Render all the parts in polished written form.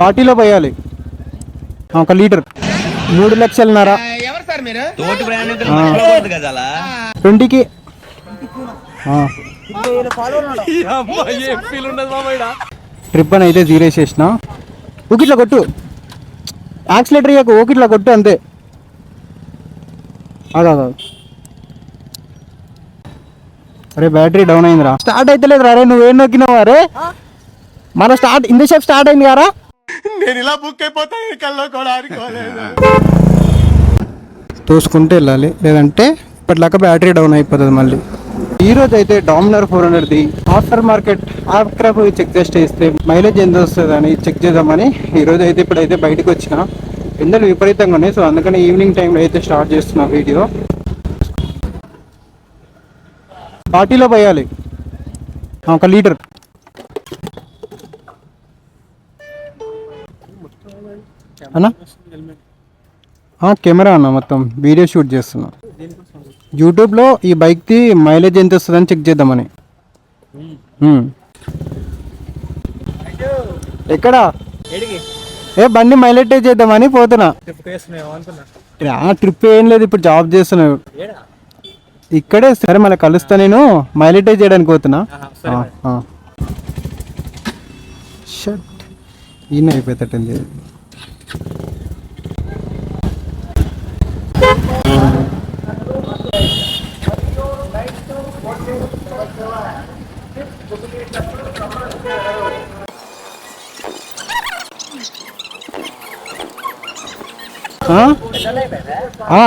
40లో పోయాలి. 1 litre 3 లక్షలన్నర. 20కి trip అని అయితే జీరో చేసిన. ఊకిట్లా కొట్టు, యాక్సిలేటర్ ఇయ్యకు, ఊకిట్లా కొట్టు అంతే. అదా అరే బ్యాటరీ డౌన్ అయిందిరా, స్టార్ట్ అయితే లేదు రే. నువ్వేం నొక్కినావా రే? మన స్టార్ట్ ఇంతసేపు స్టార్ట్ అయింది కదా. నేను ఇలా బుక్ అయిపోతాను, కల్లో కూడా ఆడుకోలేదు. చూసుకుంటే వెళ్ళాలి, లేదంటే ఇప్పటిలాగా బ్యాటరీ డౌన్ అయిపోతుంది మళ్ళీ. ఈరోజు అయితే డామినర్ 400ది ఆఫ్టర్ మార్కెట్ ఆఫ్టర్ పోయి చెక్ చేస్తే మైలేజ్ ఎంత వస్తుంది అని చెక్ చేద్దామని ఈరోజు అయితే ఇప్పుడైతే బయటకు వచ్చిన. ఎండలు విపరీతంగా ఉన్నాయి, సో అందుకని ఈవినింగ్ టైంలో అయితే స్టార్ట్ చేస్తున్నా వీడియో. 40లో పోయాలి. 1 లీటర్ అన్నా. కెమెరా అన్న, మొత్తం వీడియో షూట్ చేస్తున్నా. యూట్యూబ్లో ఈ బైక్ది మైలేజ్ ఎంత వస్తుందని చెక్ చేద్దామని. ఎక్కడా బండి మైలేజ్ చేద్దామని పోతున్నా. ట్రిప్ ఏం లేదు, ఇప్పుడు జాబ్ చేస్తున్నావు ఇక్కడే. సరే మళ్ళీ కలుస్తా, నేను మైలేజ్ చేయడానికి పోతున్నా. షట్ ఈయన అయిపోయేటట్టుంది.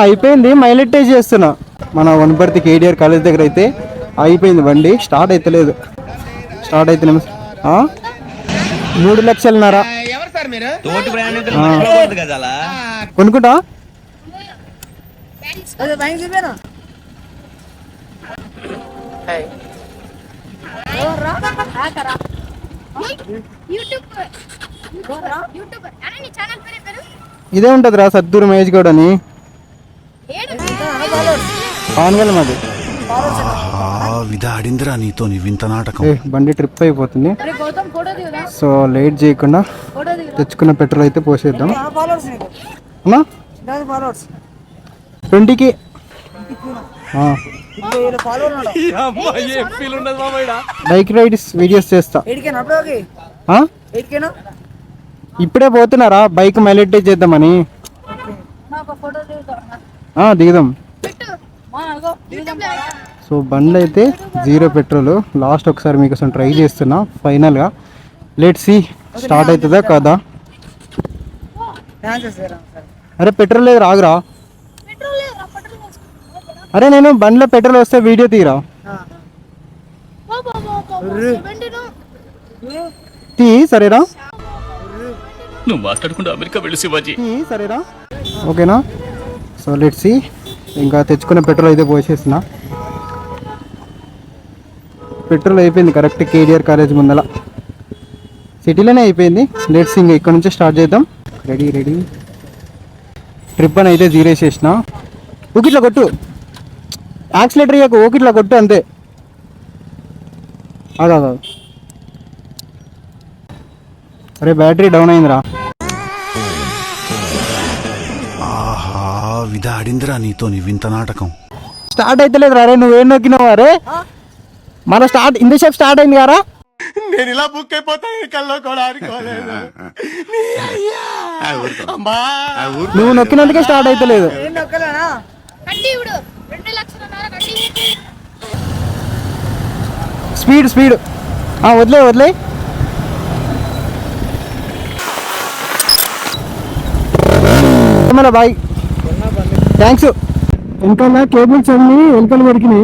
అయిపోయింది, మైలేజ్ చేస్తున్నా. మన వనపర్తి కేడిఆర్ కాలేజ్ దగ్గర అయితే అయిపోయింది. బండి స్టార్ట్ అవుతలేదు. స్టార్ట్ అయితే 3 లక్షలన్నర. కొనుక్కుంటా. ఇదే ఉంటది రా, సద్దూరు మహేష్ గౌడ్ అని. మాది బండి ట్రిప్ అయిపోతుంది, సో లేట్ చేయకుండా తెచ్చుకున్న పెట్రోల్ అయితే పోసేద్దాం. 20కి బైక్ రైడ్స్ వీడియోస్ చేస్తా. ఇప్పుడే పోతున్నారా బైక్ మైలేజ్ చేద్దామని. దిగుదాం. సో బండి అయితే 0 పెట్రోల్. లాస్ట్ ఒకసారి మీకోసం ట్రై చేస్తున్నా. ఫైనల్గా లెట్స్ సీ స్టార్ట్ అవుతుందా కదా. అరే పెట్రోల్ లేదు, రాగురా. అరే నేను బండిలో పెట్రోల్ వస్తే వీడియో తీరా. సరేరా, నువ్వు మాట్లాడుకుంటూ అమెరికా వెళ్ళి శివాజీ. సరేరా, ఓకేనా. So let's see. ఇంకా తెచ్చుకున్న పెట్రోల్ అయితే పోసేస్తున్నా. పెట్రోల్ అయిపోయింది కరెక్ట్ కేడిఆర్ కాలేజ్ ముందల, సిటీలోనే అయిపోయింది. లెట్స్ ఇంకా ఇక్కడ నుంచి స్టార్ట్ చేద్దాం. రెడీ. ట్రిప్ అని అయితే జీరో చేసిన. ఊకిట్లా కొట్టు, యాక్సిలేటర్ ఇయ్యకు, ఊకిట్లా కొట్టు అంతే. అదా అరే బ్యాటరీ డౌన్ అయిందిరా. ఆడిందిరా నీతో వింత నాటకం. స్టార్ట్ అయితే లేదు రే. నువ్వేం నొక్కినావా రే? మన స్టార్ట్ ఇంతసేపు స్టార్ట్ అయింది కదా. నేను ఇలా బుక్ అయిపోతాను, కల్లో కూడా ఆడుకోలేదు. నువ్వు నొక్కినందుకే స్టార్ట్ అయితే లేదు. స్పీడ్ వదిలే. Bye, thanks. వెనకాల కేబుల్స్ అన్ని వెనకాల దొరికింది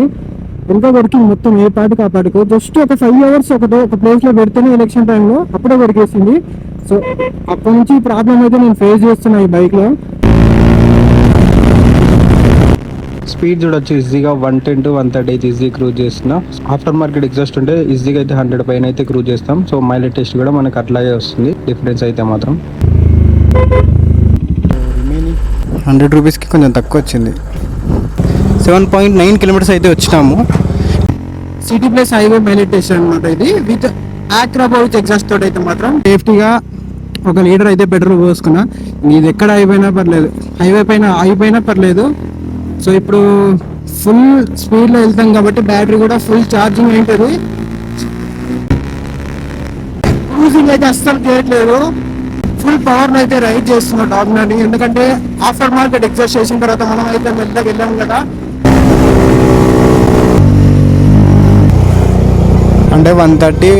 మొత్తం, ఏ పాటికి ఆ పాటికి. జస్ట్ ఒక 5 hours ఒక ప్లేస్ లో పెడితేనే ఎలక్షన్ టైంలో అప్పుడే దొరికేసింది. సో అప్పటి నుంచి ప్రాబ్లం అయితే నేను ఫేస్ చేస్తున్నా ఈ బైక్ లో. స్పీడ్ చూడొచ్చు ఈజీగా 110 to 130 అయితే ఈజీ క్రూజ్ చేస్తున్నా. ఆఫ్టర్ మార్కెట్ ఎగ్జాస్ట్ ఉంటే ఈజీగా అయితే 100 పైన అయితే క్రూజ్ చేస్తాం. సో మైలేజ్ టెస్ట్ కూడా మనకు అట్లాగే వస్తుంది, డిఫరెన్స్ అయితే మాత్రం. 100 రూపీస్కి కొంచెం తక్కువ వచ్చింది. 7.9 kilometers అయితే వచ్చినాము. City plus highway mileage test అనమాట ఇది. విత్ ఆక్రా పౌచ్ ఎగ్జాస్ట్ తోటి అయితే మాత్రం సేఫ్టీగా 1 లీటర్ అయితే పెట్రోల్ పోసుకున్నా. ఇది ఎక్కడ అయిపోయినా పర్లేదు, హైవే పైన అయిపోయినా పర్లేదు. సో ఇప్పుడు ఫుల్ స్పీడ్లో వెళ్తాం కాబట్టి బ్యాటరీ కూడా ఫుల్ ఛార్జింగ్ ఉంటుంది. క్రూజింగ్ అయితే అస్సలు చేయట్లేదు, ఫుల్ పవర్లో అయితే రైడ్ చేస్తున్నాం డామినర్ని. ఎందుకంటే ఆఫ్టర్ మార్కెట్ ఎగ్జాస్ట్ చేసిన తర్వాత మనం అయితే మెల్లగా వెళ్ళాం కదా, అంటే 130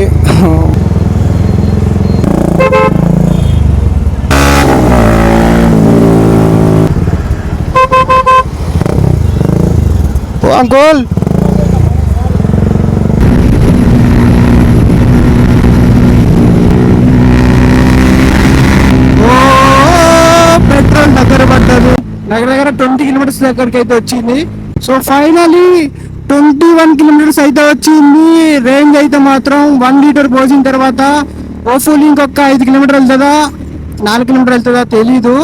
అంకుల్ పెట్రోల్ దగ్గర పడ్డది, దగ్గర 20 కిలోమీటర్స్ దగ్గరికి అయితే వచ్చింది. సో ఫైనలీ 21 కిలోమీటర్స్ అయితే వచ్చింది. రేంజ్ అయితే మాత్రం 1 లీటర్ పోసిన తర్వాత ఓఫుల్ ఇంకొక 5 కిలోమీటర్ వెళ్తుందా 4 కిలోమీటర్ వెళ్తుందా తెలీదు.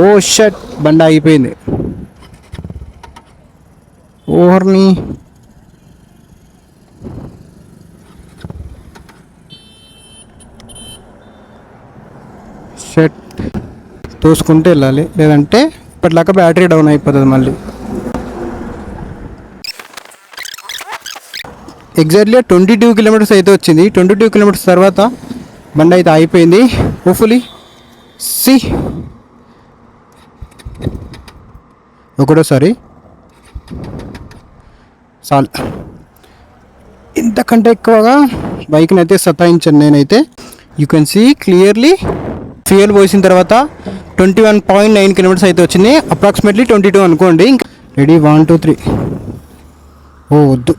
ఓ షట్, బండి ఆగిపోయింది. ఓహర్ని షట్, తోసుకుంటూ వెళ్ళాలి, లేదంటే ఇప్పటిలాగా బ్యాటరీ డౌన్ అయిపోతుంది మళ్ళీ. ఎగ్జాక్ట్లీ 22 కిలోమీటర్స్ అయితే వచ్చింది. 22 కిలోమీటర్స్ తర్వాత బండి అయితే అయిపోయింది. హోప్ఫుల్లీ సి ఒకటోసారి చాలు, ఇంతకంటే ఎక్కువగా బైక్ని అయితే సతాయించాను నేనైతే. You can see clearly fuel పోసిన తర్వాత 21.9 కిలోమీటర్స్ అయితే వచ్చింది. అప్రాక్సిమేట్లీ 22 అనుకోండి. ఇంకా రెడీ 1 2 3. ఓ వద్దు,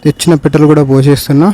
తెచ్చిన పెట్రోల్ కూడా పోసేస్తున్నా.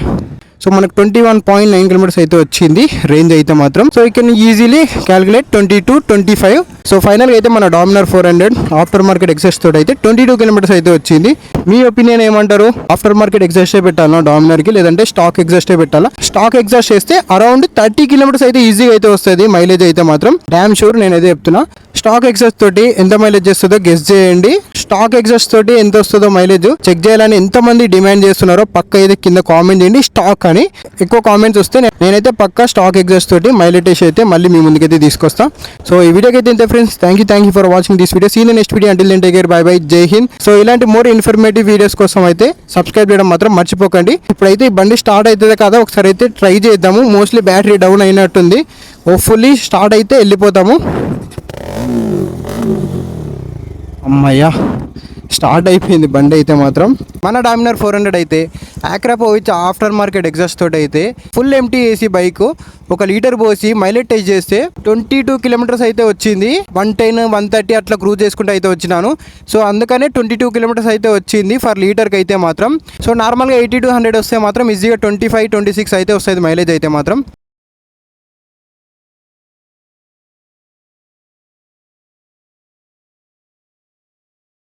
సో మనకు 21.9 కిలోమీటర్స్ అయితే వచ్చింది రేంజ్ అయితే మాత్రం. So you can easily calculate 22 25. So ఫైనల్గా అయితే మన డామినర్ 400 ఆఫ్టర్ మార్కెట్ ఎగ్జాస్ట్ తోటి అయితే 22 కిలోమీటర్స్ అయితే వచ్చింది. మీ ఒపీనియన్ ఏమంటారు? ఆఫ్టర్ మార్కెట్ ఎగ్జాస్టే పెట్టాలా డామినర్కి, లేదంటే స్టాక్ ఎగ్జాస్టే పెట్టాలా? స్టాక్ ఎగ్జాస్ట్ చేస్తే అరౌండ్ 30 కిలోమీటర్స్ అయితే ఈజీగా అయితే వస్తుంది మైలేజ్ అయితే మాత్రం. డ్యామ్ షూర్ నేనైతే చెప్తున్నా. స్టాక్ ఎగ్జాస్ట్ తోటి ఎంత మైలేజ్ చేస్తుందో గెస్ చేయండి. స్టాక్ ఎగ్జాస్ట్ తోటి ఎంత వస్తుందో మైలేజ్ చెక్ చేయాలని ఎంతమంది డిమాండ్ చేస్తున్నారో పక్క అయితే కింద కామెంట్ చేయండి స్టాక్ అని. ఎక్కువ కామెంట్స్ వస్తే నేనైతే పక్క స్టాక్ ఎగ్జాస్ట్ తోటి మైలేజ్ టెస్ట్ అయితే మళ్ళీ మీ ముందుకైతే తీసుకొస్తా. సో ఈ వీడియోకి అయితే ఇంతే friends. Thank you for watching this video. See next video. Until then take care, bye bye, జై హింద్. సో ఇలాంటి మోర్ ఇన్ఫర్మేటివ్ వీడియోస్ కోసం అయితే సబ్స్క్రైబ్ చేయడం మాత్రం మర్చిపోకండి. ఇప్పుడైతే ఈ బండి స్టార్ట్ అవుతుంది కదా, ఒకసారి అయితే ట్రై చేద్దాము. మోస్ట్లీ బ్యాటరీ డౌన్ అయినట్టుంది. హోప్ఫుల్లీ స్టార్ట్ అయితే వెళ్ళిపోతాము. అమ్మయ్యా, స్టార్ట్ అయిపోయింది బండి అయితే మాత్రం. మన డామినర్ 400 అయితే ఆక్రాపోవిచ్ ఆఫ్టర్ మార్కెట్ ఎగ్జాస్ట్ తోటి అయితే full empty AC bike 1 litre పోసి మైలేజ్ టెస్ట్ చేస్తే 22 కిలోమీటర్స్ అయితే వచ్చింది. 110 130 అట్లా క్రూజ్ చేసుకుంటూ అయితే వచ్చినాను. సో అందుకనే 22 కిలోమీటర్స్ అయితే వచ్చింది ఫర్ లీటర్కి అయితే మాత్రం. సో నార్మల్గా 80 to 100 వస్తే మాత్రం ఈజీగా 25 26 అయితే వస్తుంది మైలేజ్ అయితే మాత్రం.